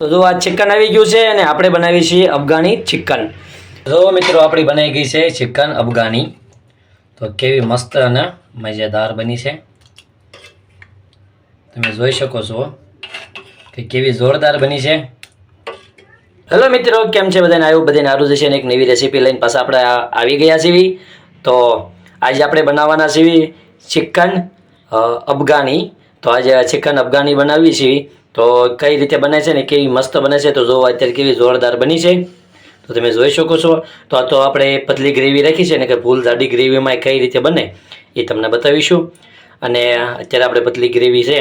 તો જો આ ચિકન આવી ગયું છે અને આપણે બનાવી છીએ અફઘાની ચિકન. જો મિત્રો આપણી બનાવી ગઈ છે ચિકન અફઘાની. તો કેવી મસ્ત અને મજેદાર બની છે. તમે જોઈ શકો છો કે કેવી જોરદાર બની છે. હેલો મિત્રો, કેમ છે બધાને? આવ્યું બધાને સારું જશે ને એક નવી રેસીપી લઈને પાછા આપણે આવી ગયા છીએ. તો આજે આપણે બનાવવાના છીએ ચિકન અફઘાની. તો આજે ચિકન અફઘાની બનાવી છીએ. તો કઈ રીતે બને છે ને કેવી મસ્ત બને છે તો જો અત્યારે કેવી જોરદાર બની છે. તો તમે જોઈ શકો છો. તો આ તો આપણે પતલી ગ્રેવી રાખી છે ને કે ફૂલ જાડી ગ્રેવીમાં કઈ રીતે બને એ તમને બતાવીશું. અને અત્યારે આપણે પતલી ગ્રેવી છે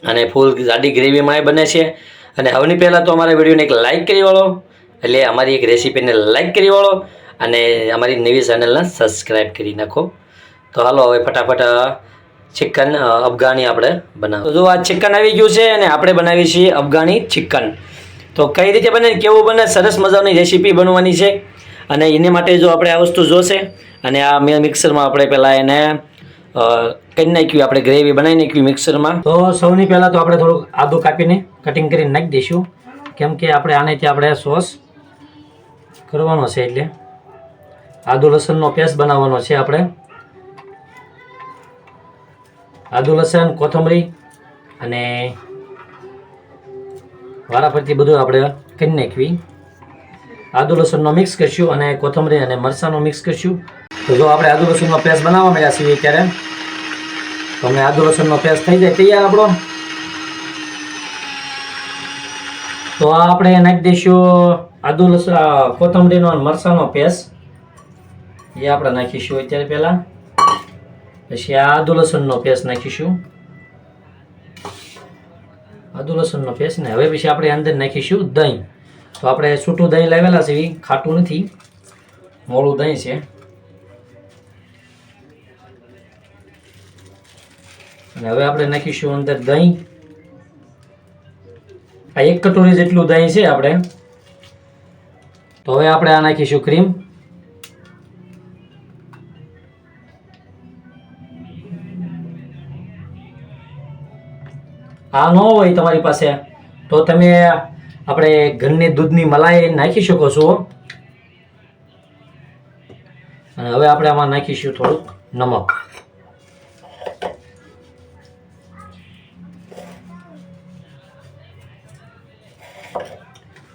અને ફૂલ જાડી ગ્રેવીમાં બને છે. અને સૌની પહેલાં તો અમારા વિડીયોને એક લાઇક કરી વાળો, એટલે અમારી એક રેસીપીને લાઇક કરી વાળો અને અમારી નવી ચેનલને સબસ્ક્રાઈબ કરી નાખો. તો હાલો હવે ફટાફટ ચિકન અફઘાની આપણે બનાવો. જો આ ચિકન આવી ગયું છે અને આપણે બનાવી છીએ અફઘાની ચિકન. તો કઈ રીતે બને, કેવું બને, સરસ મજાની રેસીપી બનવાની છે. અને એને માટે જો આપણે આ વસ્તુ જોશે અને આ મેં મિક્સરમાં આપણે પહેલાં એને કરી નાખ્યું, આપણે ગ્રેવી બનાવી નાખ્યું મિક્સરમાં. તો સૌની પહેલાં તો આપણે થોડુંક આદું કાપીને કટિંગ કરીને નાખી દઈશું, કેમ કે આપણે આનેથી આપણે સોસ કરવાનો છે. એટલે આદુ લસણનો પેસ્ટ બનાવવાનો છે. આપણે આદુ લસણ કોથમરી અને વારાફરતી બધું આપણે કરી નાખવી. આદુ લસણનો મિક્સ કરીશું અને કોથમરી અને મરચાંનો મિક્સ કરીશું. તો જો આપણે આદુ લસણનો પેસ્ટ બનાવવા માંડ્યા છીએ ત્યારે તો અમે આદુ લસણનો પેસ્ટ થઈ જાય તૈયાર આપણો. તો આ આપણે નાખી દઈશું આદુ લસણ કોથમરીનો અને મરચાંનો પેસ્ટ. એ આપણે નાખીશું અત્યારે પહેલાં. પછી આ આદુ લસણનો પેસ્ટ નાખીશું, આદુ લસણનો પેસ્ટ ને હવે પછી આપણે અંદર નાખીશું દહીં. તો આપણે છૂટું દહીં લાવેલા છે, ખાટું નથી, મોળું દહીં છે. અને હવે આપણે નાખીશું અંદર દહીં. આ 1 કટોરી જેટલું દહીં છે આપણે. તો હવે આપણે આ નાખીશું ક્રીમ. આ ન હોય તમારી પાસે તો તમે આપણે ઘરની દૂધની મલાઈ નાખી શકો છો. અને હવે આપણે આમાં નાખીશું થોડુંક નમક.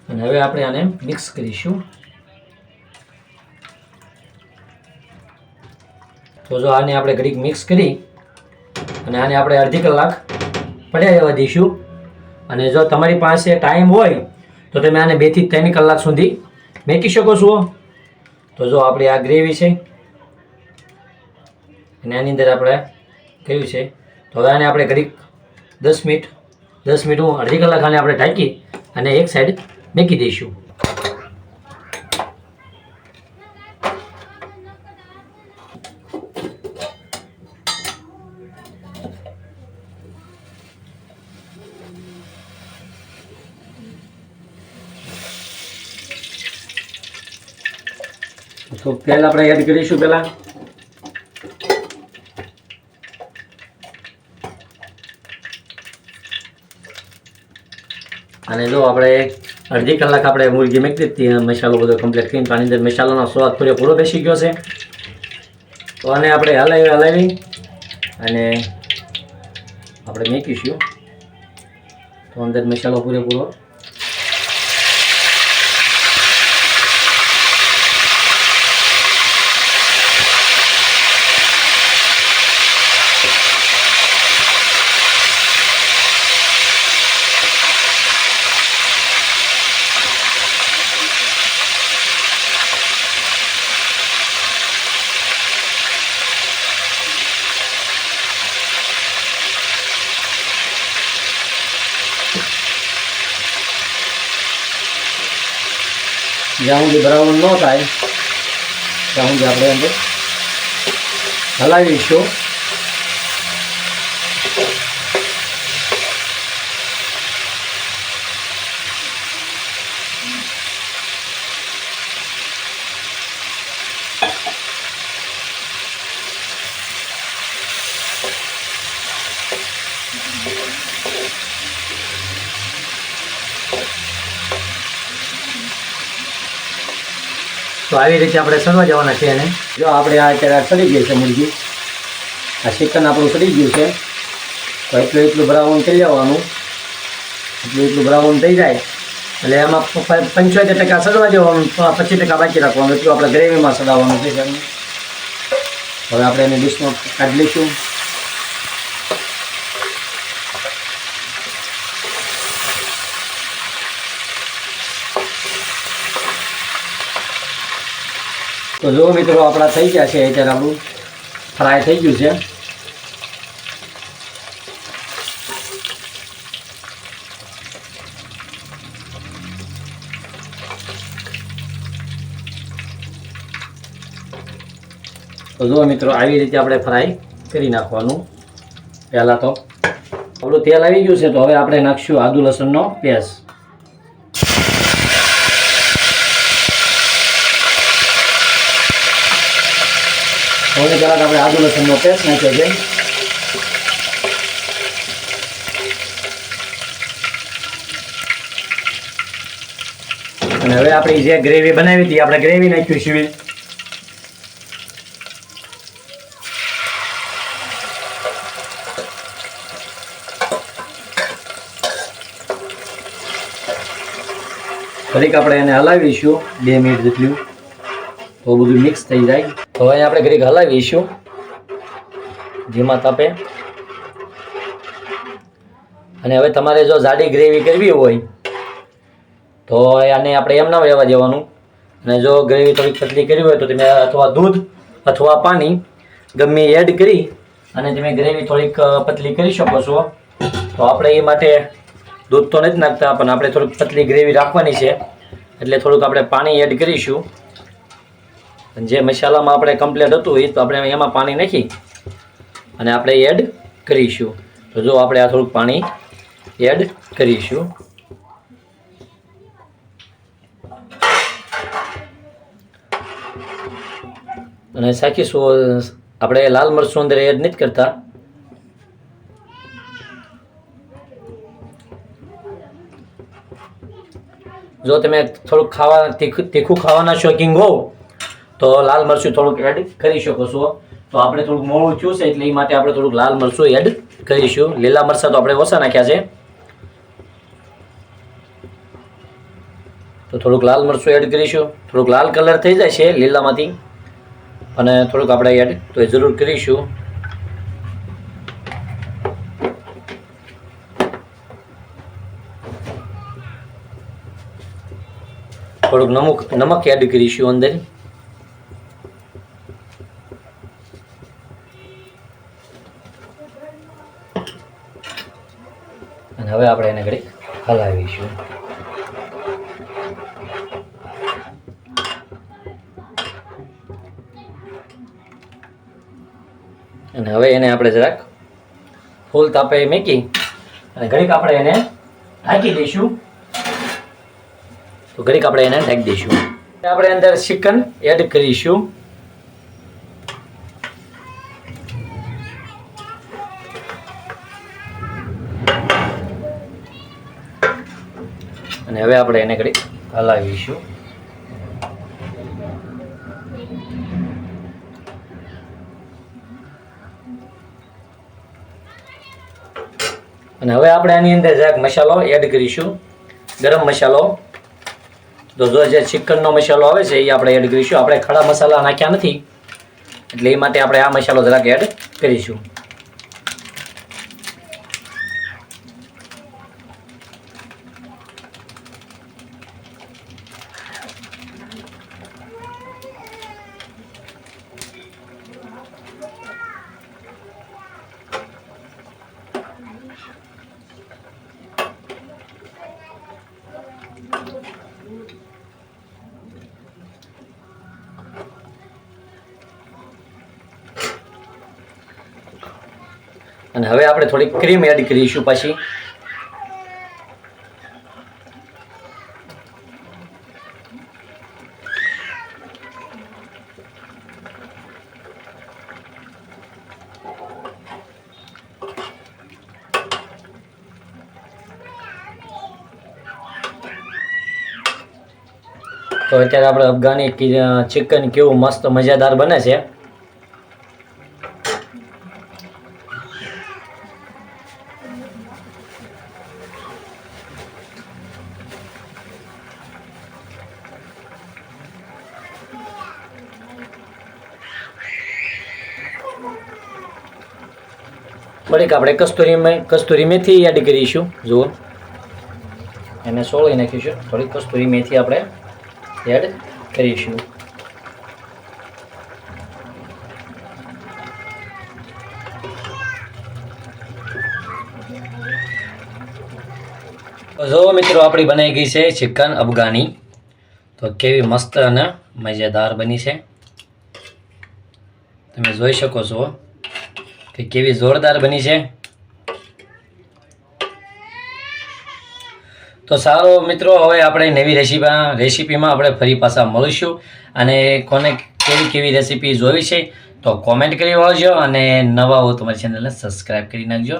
અને હવે આપણે આને મિક્સ કરીશું. તો જો આને આપણે ઘડીક મિક્સ કરી અને આને આપણે અડધી કલાક પડ્યા રહેવા દઈશું. અને જો તમારી પાસે ટાઈમ હોય તો તમે આને 2 થી 3 કલાક સુધી મેકી શકો છો. તો જો આપણી આ ગ્રેવી છે અને આની અંદર આપણે કર્યું છે. તો હવે આને આપણે ઘડીક 10 મિનિટ હું અડધી કલાક આને આપણે ઢાંકી અને એક સાઈડ મેકી દઈશું. તો તેલ આપણે એડ કરીશું પહેલા. અને જો આપણે અડધી કલાક આપણે મુરગી મેકી દીધી, મસાલો બધો કમ્પ્લીટ કરીને આની અંદર મસાલાનો સ્વાદ પૂરેપૂરો બેસી ગયો છે. તો આને આપણે હલાવી અને આપણે મેકીશું. તો અંદર મસાલો પૂરેપૂરો જ્યાં સુધી બ્રાઉન ન થાય ત્યાં સુધી આપણે અંદર હલાવીશું. તો આવી રીતે આપણે સડવા જવાના છે એને. જો આપણે આ અત્યારે સડી ગઈ છે મુરગી, આ ચિકન આપણું સડી ગયું છે. તો એટલું બ્રાઉન થઈ જવાનું, એટલું બ્રાઉન થઈ જાય એટલે એમાં 75% સડવા જવાનું, 25% બાકી રાખવાનું. એટલું આપણે ગ્રેવીમાં સડાવવાનું છે. હવે આપણે એને ડીશમાં કાઢી લઈશું. તો જો મિત્રો આપણા થઈ ગયા છે, અત્યારે આપણું ફ્રાય થઈ ગયું છે. તો જો મિત્રો આવી રીતે આપણે ફ્રાય કરી નાખવાનું. પહેલાં તો આપણું તેલ આવી ગયું છે, તો હવે આપણે નાખશું આદુ લસણનો પેસ્ટ. સૌથી પહેલાં આપણે આદુ લસણનો પેસ્ટ નાખ્યો છે. અને હવે આપણી જે ગ્રેવી બનાવી હતી, આપણે ગ્રેવી નાખ્યું છે. ઘડીક આપણે એને હલાવીશું 2 મિનિટ જેટલું, તો બધું મિક્સ થઈ જાય. તો હવે આપણે ઘડીક હલાવીશું ધીમા તાપે. અને હવે તમારે જો જાડી ગ્રેવી કરવી હોય તો આને આપણે એમ ના રહેવા દેવાનું. અને જો ગ્રેવી થોડીક પતલી કરવી હોય તો તમે અથવા દૂધ અથવા પાણી ગમે એડ કરી અને તમે ગ્રેવી થોડીક પતલી કરી શકો છો. તો આપણે એ માટે દૂધ તો નથી નાખતા, પણ આપણે થોડીક પતલી ગ્રેવી રાખવાની છે, એટલે થોડુંક આપણે પાણી એડ કરીશું. જે મસાલામાં આપણે કમ્પ્લીટ હતું એ તો આપણે એમાં પાણી નાખી અને આપણે એડ કરીશું. તો જો આપણે આ થોડુંક પાણી એડ કરીશું. અને સાખીશું, આપણે લાલ મરચું અંદર એડ નથી કરતા. જો તમે થોડુંક તીખું ખાવાના શોખીન હો તો લાલ મરચું થોડુંક એડ કરી શકો છો. તો આપણે થોડુંક મોળું થયું છે એટલે એ માટે આપણે થોડુંક લાલ મરચું એડ કરીશું. લીલા મરચાં તો આપણે ઓછા નાખ્યા છે, તો થોડુંક લાલ મરચું એડ કરીશું. થોડુંક લાલ કલર થઈ જાય છે લીલામાંથી, અને થોડુંક આપણે એડ તો એ જરૂર કરીશું. થોડુંક નમક એડ કરીશું અંદર. અને હવે આપણે એને ઘડીક હલાવીશું. અને હવે એને આપણે જરાક ફૂલ તાપે મૂકી અને ઘડીક આપણે એને ઢાંકી દઈશું. તો ઘડીક આપણે એને ઢાંકી દઈશું. આપણે અંદર ચિકન એડ કરીશું. અને હવે આપણે એને ઘડીક હલાવીશું. અને હવે આપણે આની અંદર જરાક મસાલો એડ કરીશું, ગરમ મસાલો. તો જો જે ચિકનનો મસાલો આવે છે એ આપણે એડ કરીશું. આપણે ખડા મસાલા નાખ્યા નથી એટલે એ માટે આપણે આ મસાલો જરાક એડ કરીશું. અને હવે આપણે થોડી ક્રીમ એડ કરીશું પછી. તો અત્યારે આપણે અફઘાની ચિકન કેવું મસ્ત મજાદાર બને છે. થોડીક આપણે કસ્તુરી મેથી એડ કરીશું. જુઓ, એને સોળી નાખીશું. થોડીક કસ્તુરી મેથી આપણે એડ કરીશું. જો મિત્રો, આપણી બનાવી ગઈ છે ચિકન અફઘાની. તો કેવી મસ્ત અને મજેદાર બની છે. તમે જોઈ શકો છો કે કેવી જોરદાર બની છે. તો સારો મિત્રો, હવે આપણે નવી રેસીપીમાં આપણે ફરી પાછા મળીશું. અને કોને કેવી રેસીપી જોઈ છે તો કોમેન્ટ કરી આવજો, અને નવા હો તમારી ચેનલને સબસ્ક્રાઈબ કરી નાખજો.